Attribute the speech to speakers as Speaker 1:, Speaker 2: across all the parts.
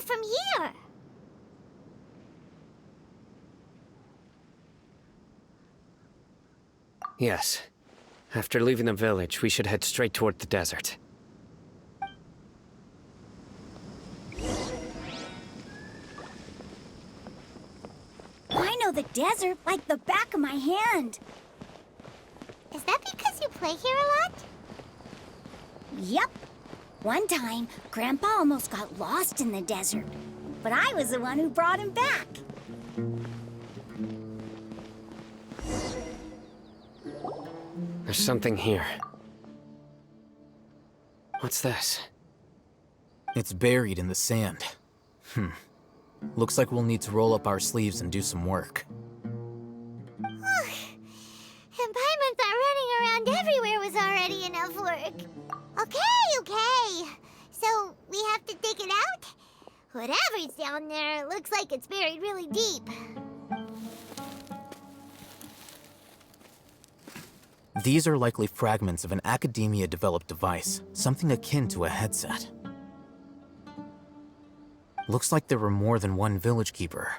Speaker 1: from here?
Speaker 2: Yes. After leaving the village, we should head straight toward the desert.
Speaker 3: I know the desert like the back of my hand.
Speaker 1: Is that because you play here a lot?
Speaker 3: Yep. One time, Grandpa almost got lost in the desert, but I was the one who brought him back.
Speaker 2: There's something here. What's this?
Speaker 4: It's buried in the sand. Looks like we'll need to roll up our sleeves and do some work.
Speaker 1: Paimon thought running around everywhere was already enough work. Okay. So, we have to dig it out? Whatever's down there, it looks like it's buried really deep.
Speaker 4: These are likely fragments of an academia-developed device, something akin to a headset. Looks like there were more than one village keeper.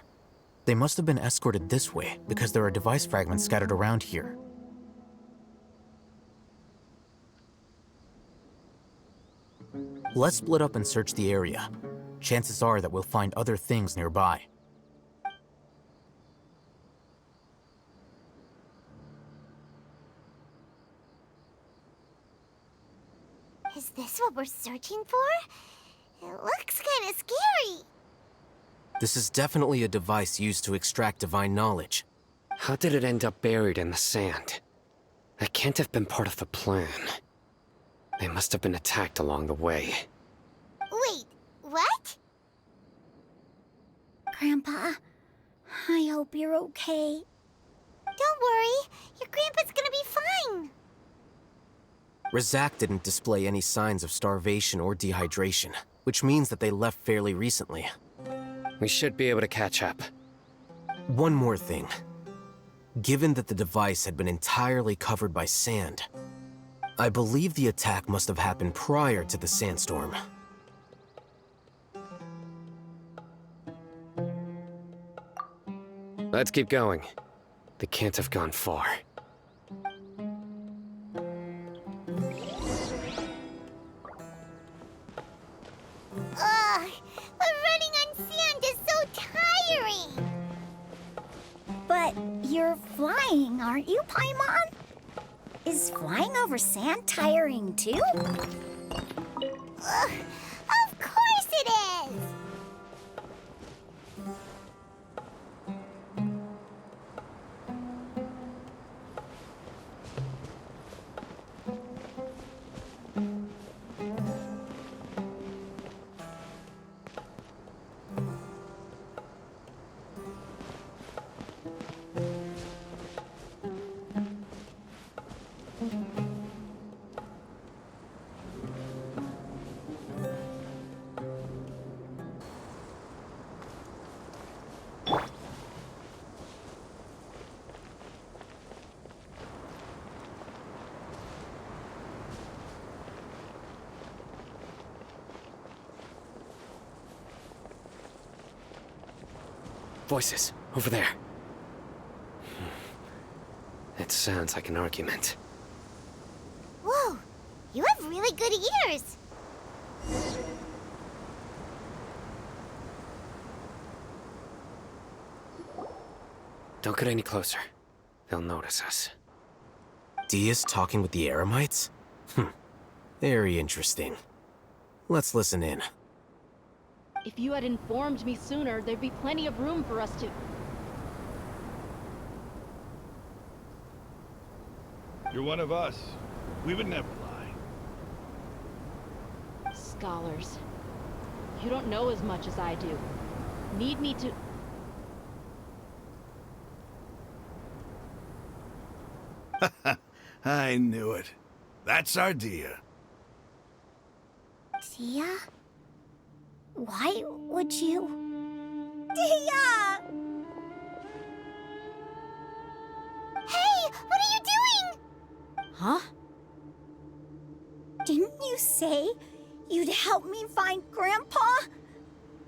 Speaker 4: They must have been escorted this way because there are device fragments scattered around here. Let's split up and search the area. Chances are that we'll find other things nearby.
Speaker 1: Is this what we're searching for? It looks kind of scary.
Speaker 4: This is definitely a device used to extract divine knowledge.
Speaker 2: How did it end up buried in the sand? That can't have been part of the plan. They must have been attacked along the way.
Speaker 1: Wait, what?
Speaker 3: Grandpa, I hope you're okay.
Speaker 1: Don't worry, your grandpa's gonna be fine.
Speaker 4: Razak didn't display any signs of starvation or dehydration, which means that they left fairly recently.
Speaker 2: We should be able to catch up.
Speaker 4: One more thing. Given that the device had been entirely covered by sand, I believe the attack must have happened prior to the sandstorm.
Speaker 2: Let's keep going. They can't have gone far.
Speaker 1: Ugh, but running on sand is so tiring.
Speaker 3: But you're flying, aren't you, Paimon? Is flying over sand tiring too?
Speaker 1: Ugh, of course it is.
Speaker 2: Voices, over there. It sounds like an argument.
Speaker 1: Whoa, you have really good ears.
Speaker 2: Don't get any closer. They'll notice us.
Speaker 4: Dia's talking with the Eremites? Very interesting. Let's listen in.
Speaker 5: If you had informed me sooner, there'd be plenty of room for us to...
Speaker 6: You're one of us. We would never lie.
Speaker 5: Scholars. You don't know as much as I do. Need me to...
Speaker 6: I knew it. That's our Dia.
Speaker 3: Dia? Why would you? Dia!
Speaker 1: Hey, what are you doing?
Speaker 3: Huh? Didn't you say you'd help me find Grandpa?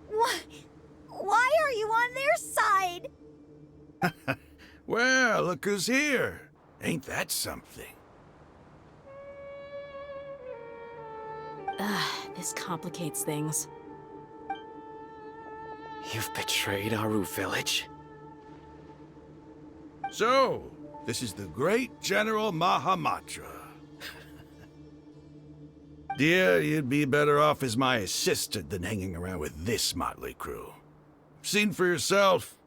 Speaker 3: Why are you on their side?
Speaker 6: Well, look who's here. Ain't that something?
Speaker 5: This complicates things.
Speaker 2: You've betrayed Aru village?
Speaker 6: So, this is the great General Mahamatra. Dear, you'd be better off as my assistant than hanging around with this motley crew. Seen for yourself,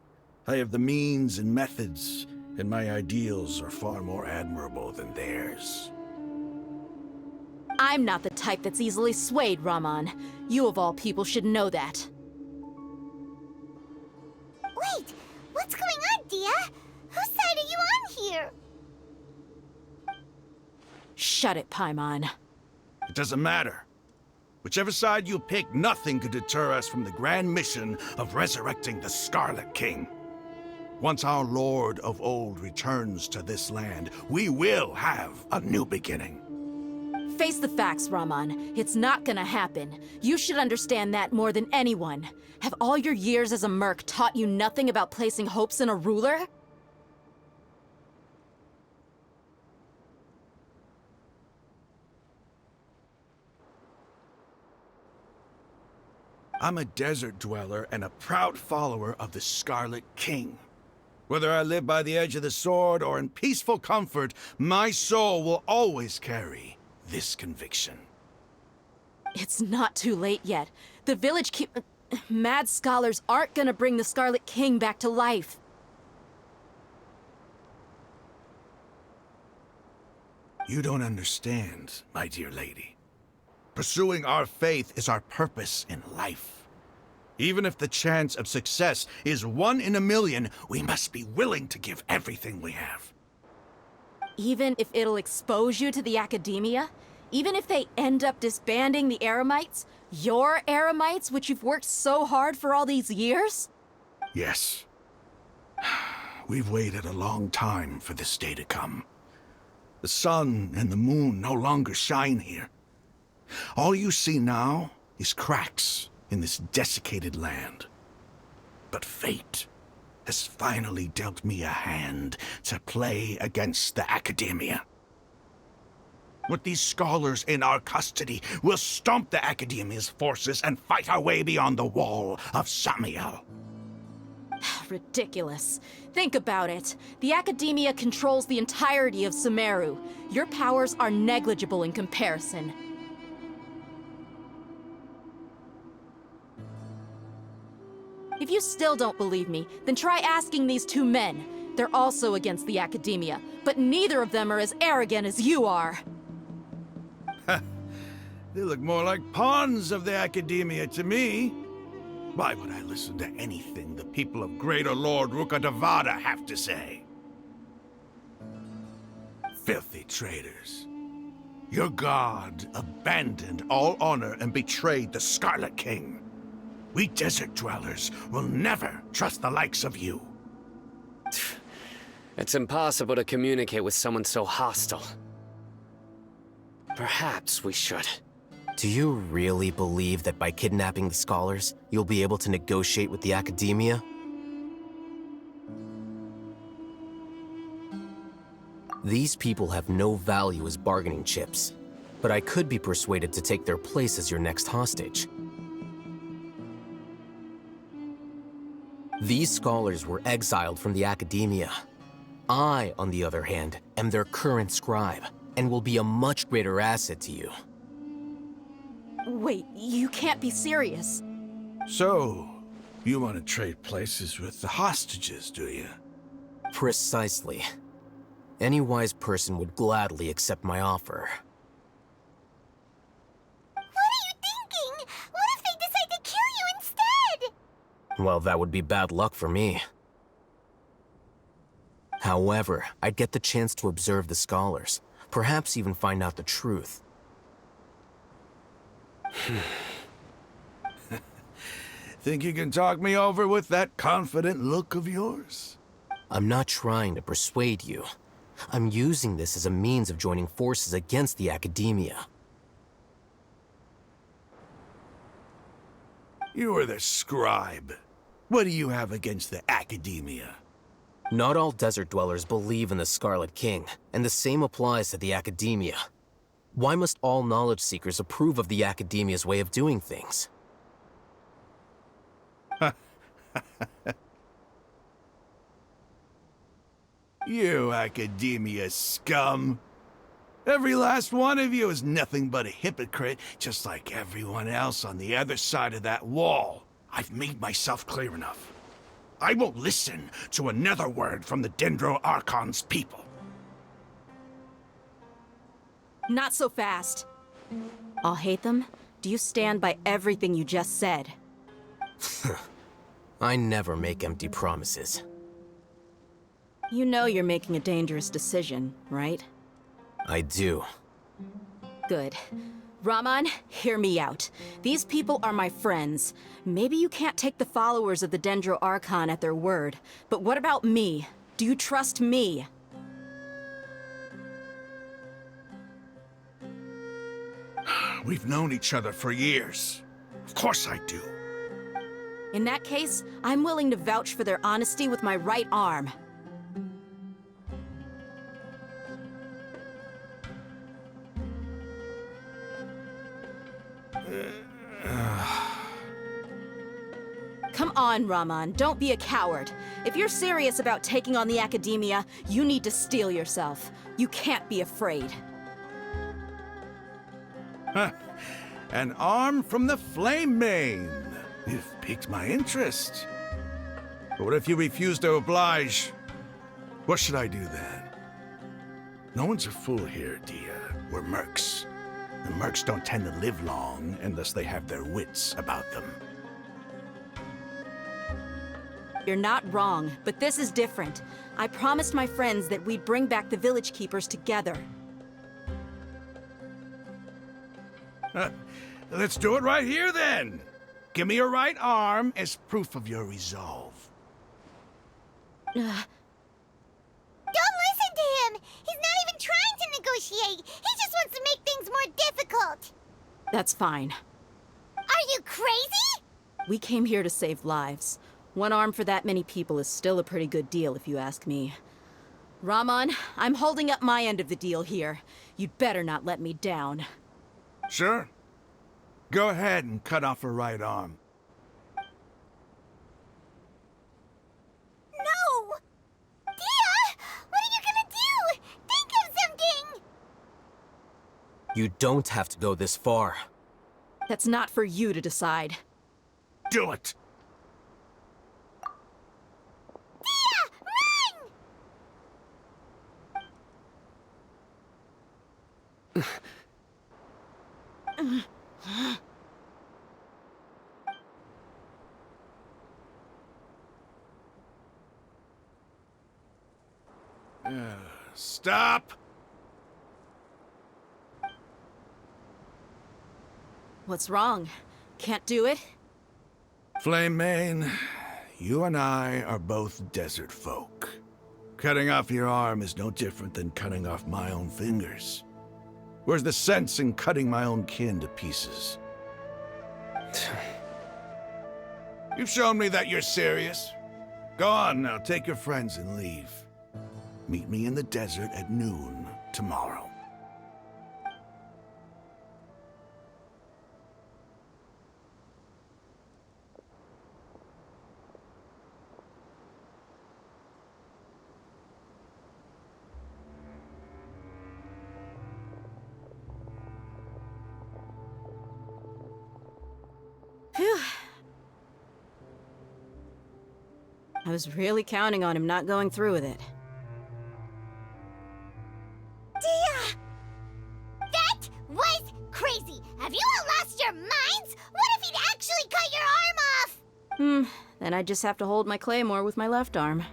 Speaker 6: I have the means and methods, and my ideals are far more admirable than theirs.
Speaker 5: I'm not the type that's easily swayed, Raman. You of all people should know that.
Speaker 1: Wait, what's going on, Dia? Whose side are you on here?
Speaker 5: Shut it, Paimon.
Speaker 6: It doesn't matter. Whichever side you pick, nothing could deter us from the grand mission of resurrecting the Scarlet King. Once our Lord of Old returns to this land, we will have a new beginning.
Speaker 5: Face the facts, Raman. It's not gonna happen. You should understand that more than anyone. Have all your years as a merc taught you nothing about placing hopes in a ruler?
Speaker 6: I'm a desert dweller and a proud follower of the Scarlet King. Whether I live by the edge of the sword or in peaceful comfort, my soul will always carry this conviction.
Speaker 5: It's not too late yet. The village mad scholars aren't gonna bring the Scarlet King back to life.
Speaker 6: You don't understand, my dear lady. Pursuing our faith is our purpose in life. Even if the chance of success is 1 in a million, we must be willing to give everything we have.
Speaker 5: Even if it'll expose you to the academia? Even if they end up disbanding the Eremites? Your Eremites, which you've worked so hard for all these years?
Speaker 6: Yes. We've waited a long time for this day to come. The sun and the moon no longer shine here. All you see now is cracks in this desiccated land. But fate has finally dealt me a hand to play against the academia. With these scholars in our custody, we'll stomp the academia's forces and fight our way beyond the wall of Samiel.
Speaker 5: Ridiculous. Think about it. The academia controls the entirety of Sumeru. Your powers are negligible in comparison. If you still don't believe me, then try asking these 2 men. They're also against the academia, but neither of them are as arrogant as you are.
Speaker 6: They look more like pawns of the academia to me. Why would I listen to anything the people of Greater Lord Rukkhadevada have to say? Filthy traitors. Your god abandoned all honor and betrayed the Scarlet King. We desert dwellers will never trust the likes of you.
Speaker 2: It's impossible to communicate with someone so hostile. Perhaps we should.
Speaker 4: Do you really believe that by kidnapping the scholars, you'll be able to negotiate with the academia? These people have no value as bargaining chips, but I could be persuaded to take their place as your next hostage. These scholars were exiled from the academia. I, on the other hand, am their current scribe, and will be a much greater asset to you.
Speaker 5: Wait, you can't be serious.
Speaker 6: So, you want to trade places with the hostages, do you?
Speaker 4: Precisely. Any wise person would gladly accept my offer.
Speaker 1: What are you thinking? What if they decide to kill you instead?
Speaker 4: Well, that would be bad luck for me. However, I'd get the chance to observe the scholars, perhaps even find out the truth.
Speaker 6: Think you can talk me over with that confident look of yours?
Speaker 4: I'm not trying to persuade you. I'm using this as a means of joining forces against the academia.
Speaker 6: You are the scribe. What do you have against the Academia?
Speaker 4: Not all desert dwellers believe in the Scarlet King, and the same applies to the Academia. Why must all knowledge seekers approve of the Academia's way of doing things?
Speaker 6: You Academia scum. Every last one of you is nothing but a hypocrite, just like everyone else on the other side of that wall. I've made myself clear enough. I won't listen to another word from the Dendro Archon's people.
Speaker 5: Not so fast. I'll hate them. Do you stand by everything you just said?
Speaker 4: I never make empty promises.
Speaker 5: You know you're making a dangerous decision, right?
Speaker 4: I do.
Speaker 5: Good. Raman, hear me out. These people are my friends. Maybe you can't take the followers of the Dendro Archon at their word, but what about me? Do you trust me?
Speaker 6: We've known each other for years. Of course I do.
Speaker 5: In that case, I'm willing to vouch for their honesty with my right arm. Come on, Raman, don't be a coward. If you're serious about taking on the Academia, you need to steel yourself. You can't be afraid.
Speaker 6: An arm from the Flame Mane. You've piqued my interest. But what if you refuse to oblige? What should I do then? No one's a fool here, Dia. We're mercs. And mercs don't tend to live long unless they have their wits about them.
Speaker 5: You're not wrong, but this is different. I promised my friends that we'd bring back the village keepers together.
Speaker 6: Let's do it right here then. Give me your right arm as proof of your resolve.
Speaker 1: Don't listen to him! He's not even trying to negotiate! He just wants to make things more difficult!
Speaker 5: That's fine.
Speaker 1: Are you crazy?
Speaker 5: We came here to save lives. One arm for that many people is still a pretty good deal, if you ask me. Raman, I'm holding up my end of the deal here. You'd better not let me down.
Speaker 6: Sure. Go ahead and cut off her right arm.
Speaker 1: No! Dia! What are you gonna do? Think of something!
Speaker 4: You don't have to go this far.
Speaker 5: That's not for you to decide.
Speaker 6: Do it! Stop!
Speaker 5: What's wrong? Can't do it?
Speaker 6: Flame Mane, you and I are both desert folk. Cutting off your arm is no different than cutting off my own fingers. Where's the sense in cutting my own kin to pieces? You've shown me that you're serious. Go on now, take your friends and leave. Meet me in the desert at noon tomorrow.
Speaker 5: Phew. I was really counting on him not going through with it.
Speaker 1: Dia! That was crazy! Have you all lost your minds? What if he'd actually cut your arm off?
Speaker 5: Then I just have to hold my claymore with my left arm.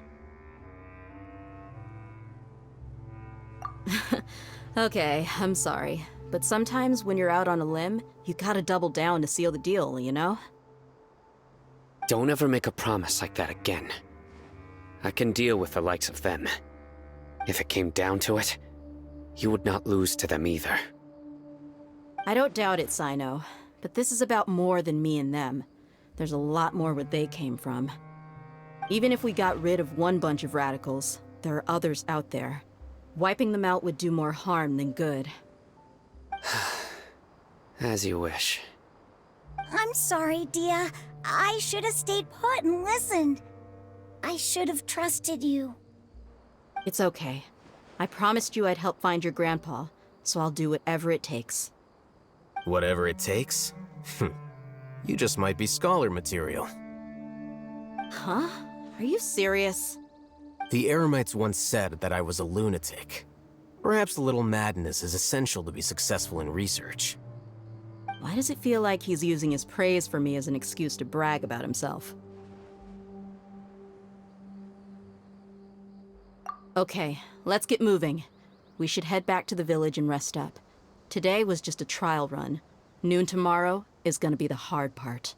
Speaker 5: Okay, I'm sorry. But sometimes when you're out on a limb, you gotta double down to seal the deal, you know?
Speaker 2: Don't ever make a promise like that again. I can deal with the likes of them. If it came down to it, you would not lose to them either.
Speaker 5: I don't doubt it, Sino. But this is about more than me and them. there's a lot more where they came from. Even if we got rid of one bunch of radicals, there are others out there. Wiping them out would do more harm than good.
Speaker 2: As you wish.
Speaker 3: I'm sorry, Dia. I should have stayed put and listened. I should have trusted you.
Speaker 5: It's okay. I promised you I'd help find your grandpa, so I'll do whatever it takes.
Speaker 4: Whatever it takes? You just might be scholar material.
Speaker 5: Huh? Are you serious?
Speaker 4: The Eremites once said that I was a lunatic. Perhaps a little madness is essential to be successful in research.
Speaker 5: Why does it feel like he's using his praise for me as an excuse to brag about himself? Okay, let's get moving. We should head back to the village and rest up. Today was just a trial run. Noon tomorrow is gonna be the hard part.